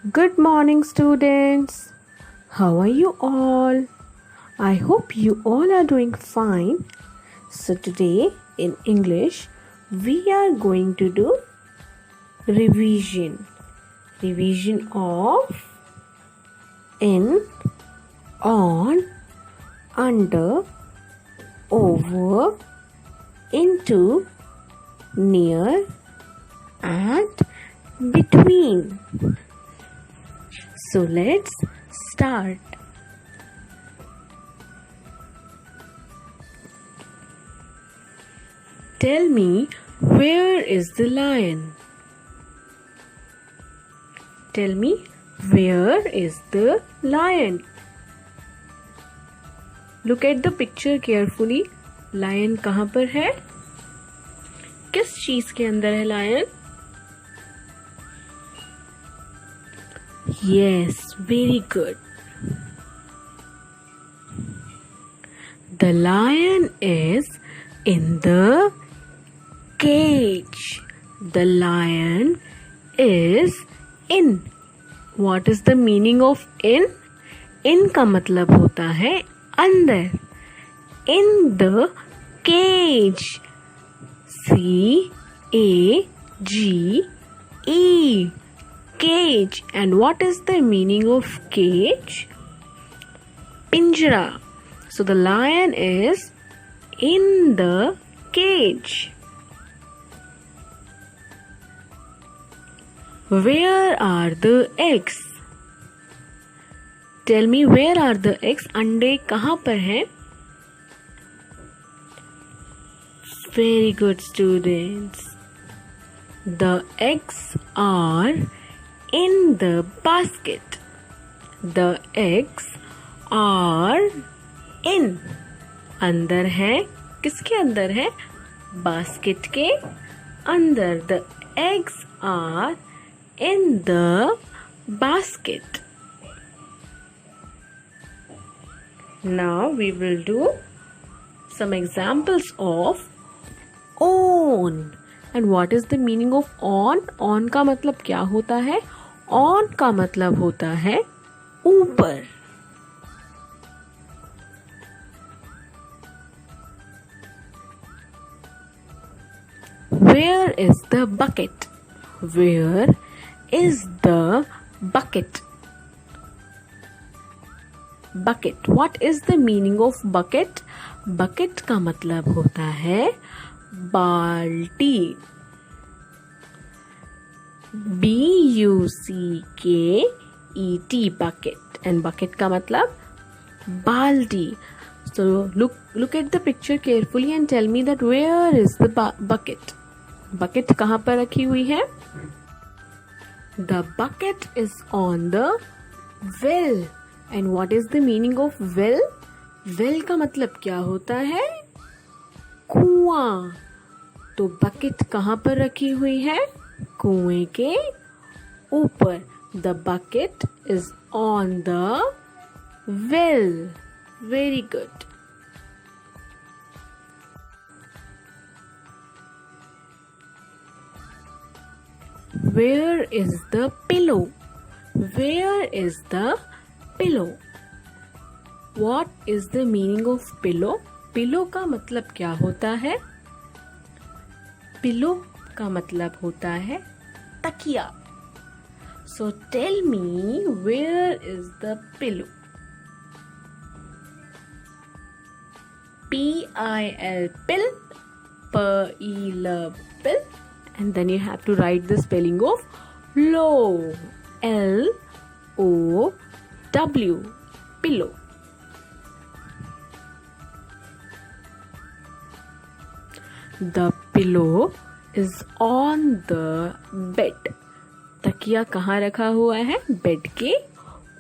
Good morning, students. How are you all? I hope you all are doing fine. So, today in English, we are going to do revision. Revision of in, on, under, over, into, near, and between. So let's start. Tell me, where is the lion? Tell me, where is the lion? Look at the picture carefully. Lion कहाँ पर है? किस चीज के अंदर है lion? Yes, very good. The lion is in the cage. The lion is in. What is the meaning of in? In का मतलब होता है अंदर. In the cage. C-A-G-E. Cage. And what is the meaning of cage? Pinjara. So the lion is in the cage. Where are the eggs? Tell me, where are the eggs? अंडे कहाँ पर हैं? Very good, students. The eggs are in the basket. The eggs are in. अंदर है. किसके अंदर है? Basket के अंदर. The eggs are in the basket. Now we will do some examples of on. And what is the meaning of on? On का मतलब क्या होता है? On का मतलब होता है ऊपर. Where is the bucket? Where is the bucket? Bucket. What is the meaning of bucket? Bucket का मतलब होता है बाल्टी. B-U-C-K-E-T. bucket. And bucket का मतलब बाल्टी. So look at the picture carefully and tell me that where is the bucket? Bucket कहाँ पर रखी हुई है? The bucket is on the well. And what is the meaning of well? Well का मतलब क्या होता है? कुआं. तो बकेट कहाँ पर रखी हुई है? कुएं के ऊपर. The bucket is on the well. Very good. Where is the pillow? Where is the pillow? What is the meaning of pillow? Pillow का मतलब क्या होता है? Pillow का मतलब होता है तकिया. So tell me, where is the pillow? P-I-L, pill. P-I-L, pill. And then you have to write the spelling of low. L-O-W. Pillow. The pillow is on the bed. तकिया कहाँ रखा हुआ है? बेड के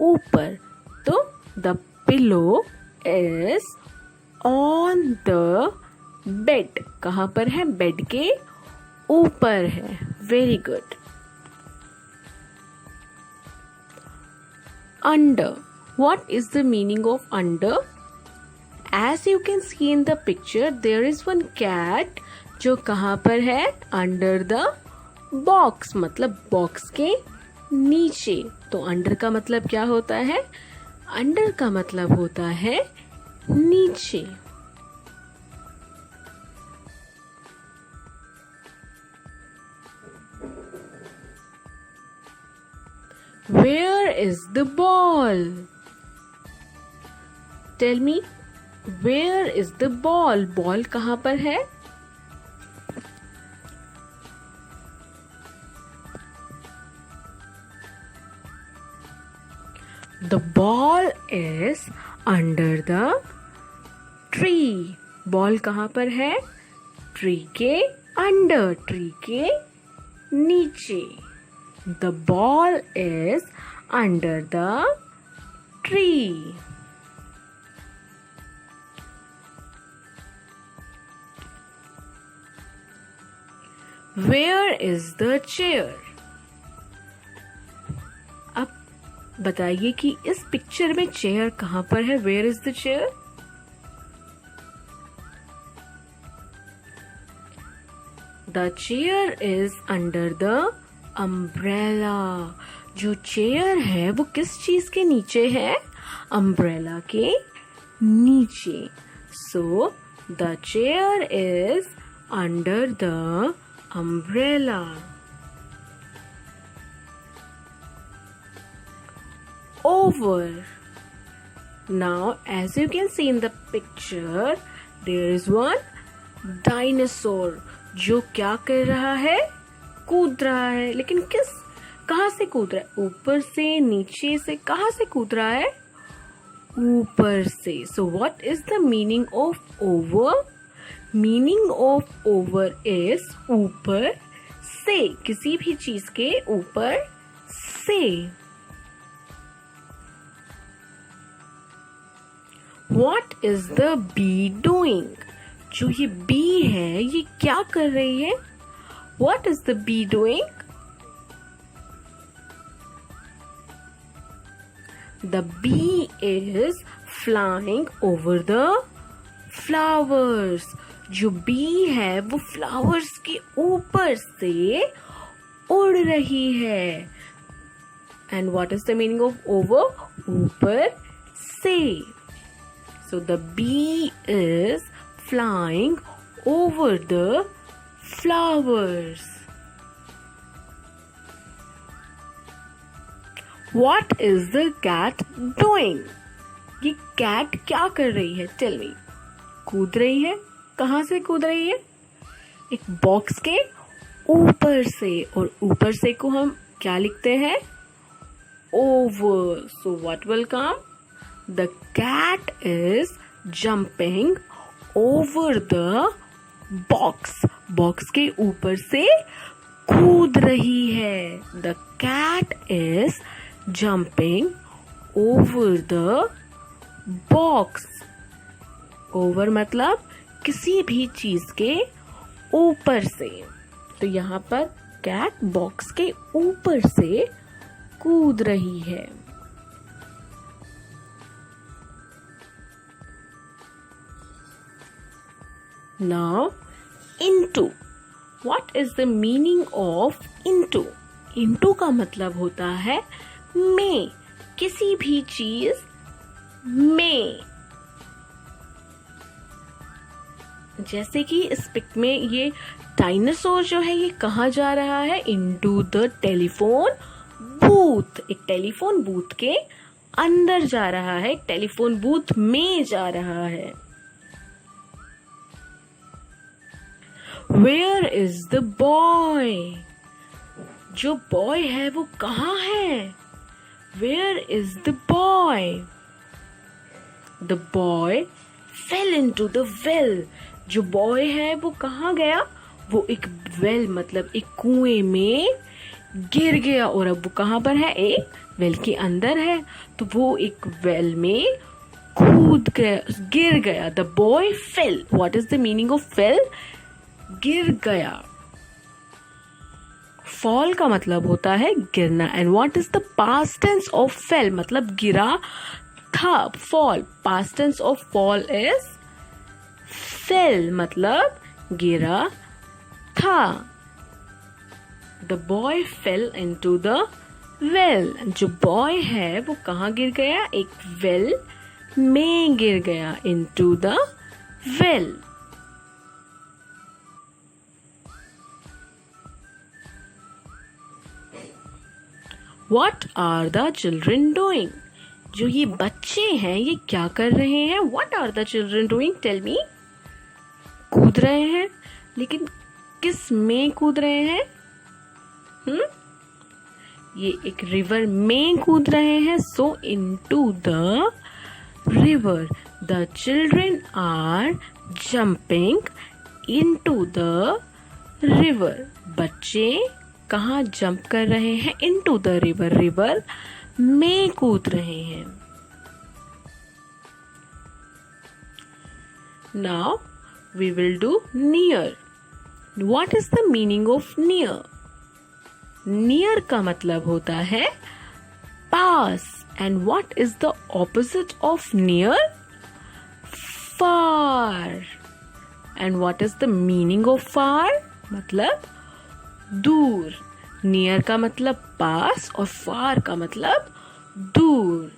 ऊपर. तो the pillow is on the bed. कहाँ पर है? बेड के ऊपर है. Very good. Under. What is the meaning of under? As you can see in the picture, there is one cat जो कहाँ पर है? Under the box. मतलब बॉक्स के नीचे। तो अंडर का मतलब क्या होता है? अंडर का मतलब होता है नीचे। Where is the ball? Tell me, where is the ball? Ball कहाँ पर है? The ball is under the tree. Ball कहाँ पर है? Tree के under, tree के नीचे. The ball is under the tree. Where is the chair? अब बताइए कि इस पिक्चर में चेयर कहाँ पर है? Where is the chair? The chair is under the umbrella. जो चेयर है वो किस चीज के नीचे है? अम्ब्रेला के नीचे. So the chair is under the umbrella. Over. Now, as you can see in the picture, there is one dinosaur जो क्या कर रहा है? कूद रहा है. लेकिन कहाँ से कूद रहा है? ऊपर से, नीचे से, कहाँ से कूद रहा है? ऊपर से. So what is the meaning of over? Meaning of over is ऊपर से, किसी भी चीज के ऊपर से. What is the bee doing? जो ये bee है ये क्या कर रही है? What is the bee doing? The bee is flying over the flowers. जो bee है वो flowers के ऊपर से उड़ रही है. And what is the meaning of over? ऊपर से. So the bee is flying over the flowers. What is the cat doing? ये cat क्या कर रही है? Tell me. कूद रही है. कहाँ से कूद रही है? एक बॉक्स के ऊपर से. और ऊपर से को हम क्या लिखते हैं? Over. So what will come? The cat is jumping over the box. Box के ऊपर से कूद रही है. The cat is jumping over the box. Over मतलब किसी भी चीज के ऊपर से. तो यहाँ पर कैट बॉक्स के ऊपर से कूद रही है. Now, into. What is the meaning of into? Into का मतलब होता है में, किसी भी चीज में. जैसे कि इस पिक में ये डायनासोर जो है ये कहाँ जा रहा है? Into the telephone booth. एक टेलीफोन बूथ के अंदर जा रहा है. एक टेलीफोन बूथ में जा रहा है. Where is the boy? जो बॉय है वो कहाँ है? Where is the boy? The boy fell into the well. जो बॉय है वो कहाँ गया? वो एक वेल मतलब एक कुएं में गिर गया. और अब वो कहाँ पर है? एक वेल के अंदर है. तो वो एक वेल में कूद गया, गिर गया. The boy fell. What is the meaning of fell? गिर गया. fall का मतलब होता है गिरना. And what is the past tense of fell? मतलब गिरा था. fall. past tense of fall is fell. मतलब गिरा था. The boy fell into the well, जो बॉय है वो कहाँ गिर गया? एक वेल में गिर गया, into the well. What are the children doing? जो ये बच्चे हैं ये क्या कर रहे हैं? What are the children doing? Tell me. कूद रहे हैं, लेकिन किस में कूद रहे हैं? ये एक रिवर में कूद रहे हैं. So into the river. The children are jumping into the river. बच्चे कहाँ जंप कर रहे हैं? Into the river. रिवर में कूद रहे हैं. Now we will do near. What is the meaning of near? Near का मतलब होता है पास. And what is the opposite of near? Far. And what is the meaning of far? मतलब दूर. नियर का मतलब पास और फार का मतलब दूर.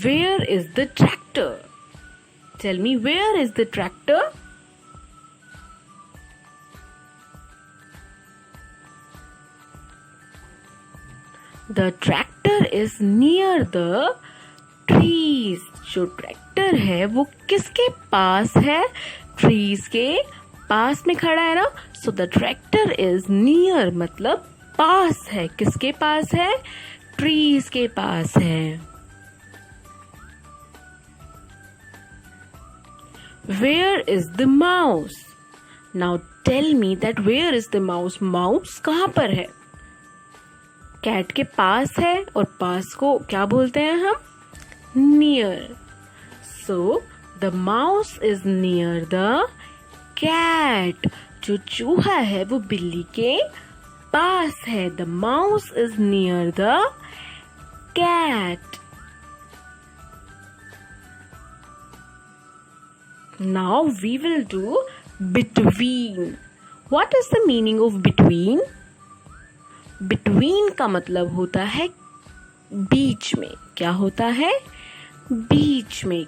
Where is the tractor? Tell me, where is the tractor? The tractor is near the trees. जो tractor है वो किसके पास है? ट्रीज के पास में खड़ा है ना. So the tractor is near मतलब पास है. किसके पास है? ट्रीज के पास है. Where is the mouse? Now tell me that where is the mouse? Mouse कहाँ पर है? कैट के पास है, और पास को क्या बोलते हैं हम? Near. So the mouse is near the cat. जो चूहा है वो बिल्ली के पास है. The mouse is near the cat. Now we will do between. What is the meaning of between? Between का मतलब होता है बीच में. क्या होता है? बीच में.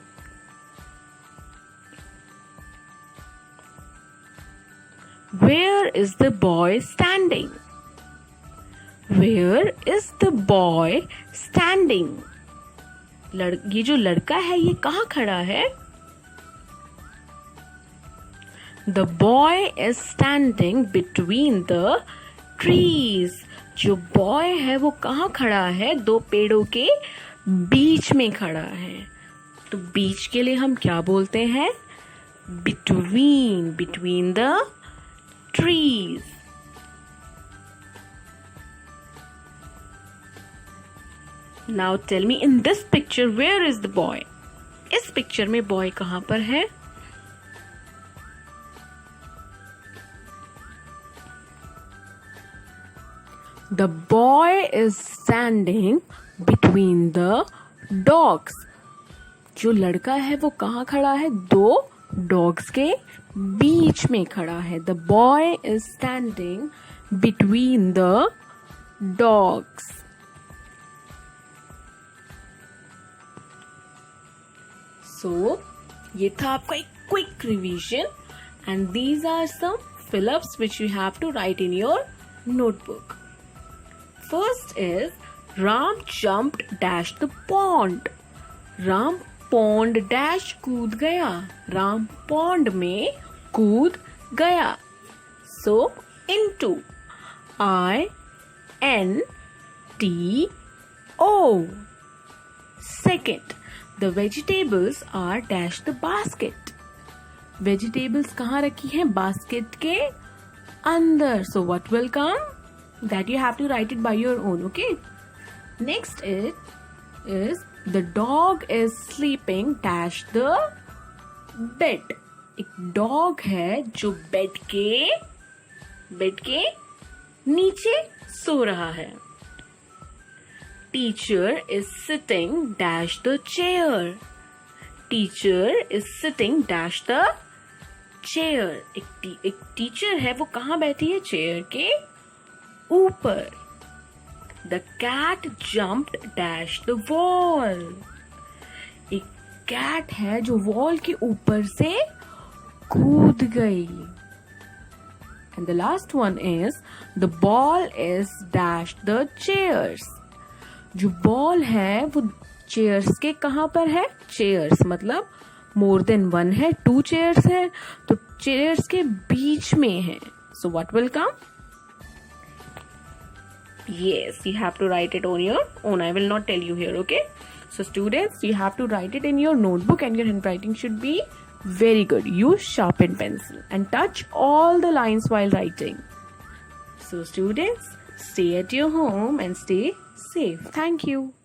Where is the boy standing? Where is the boy standing? ये जो लड़का है ये कहाँ खड़ा है? The boy is standing between the trees. जो बॉय है वो कहाँ खड़ा है? दो पेड़ों के बीच में खड़ा है. तो बीच के लिए हम क्या बोलते हैं? Between. Between the trees. Now tell me, in this picture where is the boy? इस पिक्चर में बॉय कहाँ पर है? The boy is standing between the dogs. जो लड़का है वो कहाँ खड़ा है? दो डॉग्स के बीच में खड़ा है. The boy is standing between the dogs. So, ये था आपका एक quick revision, and these are some fill-ups which you have to write in your notebook. First is Ram jumped dash the pond. Ram pond dash कूद गया. Ram pond में कूद गया. सो into INTO. Second, the vegetables are dash the basket. Vegetables कहाँ रखी हैं? Basket के अंदर. So what will come? That you have to write it by your own. Okay. Next is the dog is sleeping dash the bed. एक dog है जो bed के नीचे सो रहा है. Teacher is sitting dash the chair. Teacher is sitting dash the chair, एक teacher है, वो कहाँ बैठी है? चेयर के ऊपर. The cat jumped dash the wall. एक कैट है जो वॉल के ऊपर से कूद गई. And the last one is the ball is dashed the chairs. जो बॉल है वो चेयर्स के कहाँ पर है? चेयर्स मतलब more than one है, 2 chairs है, तो चेयर्स के बीच में है. So what will come? Yes, you have to write it on your own. I will not tell you here, okay? So students, you have to write it in your notebook and your handwriting should be very good. Use sharpened pencil and touch all the lines while writing. So students, stay at your home and stay safe. Thank you.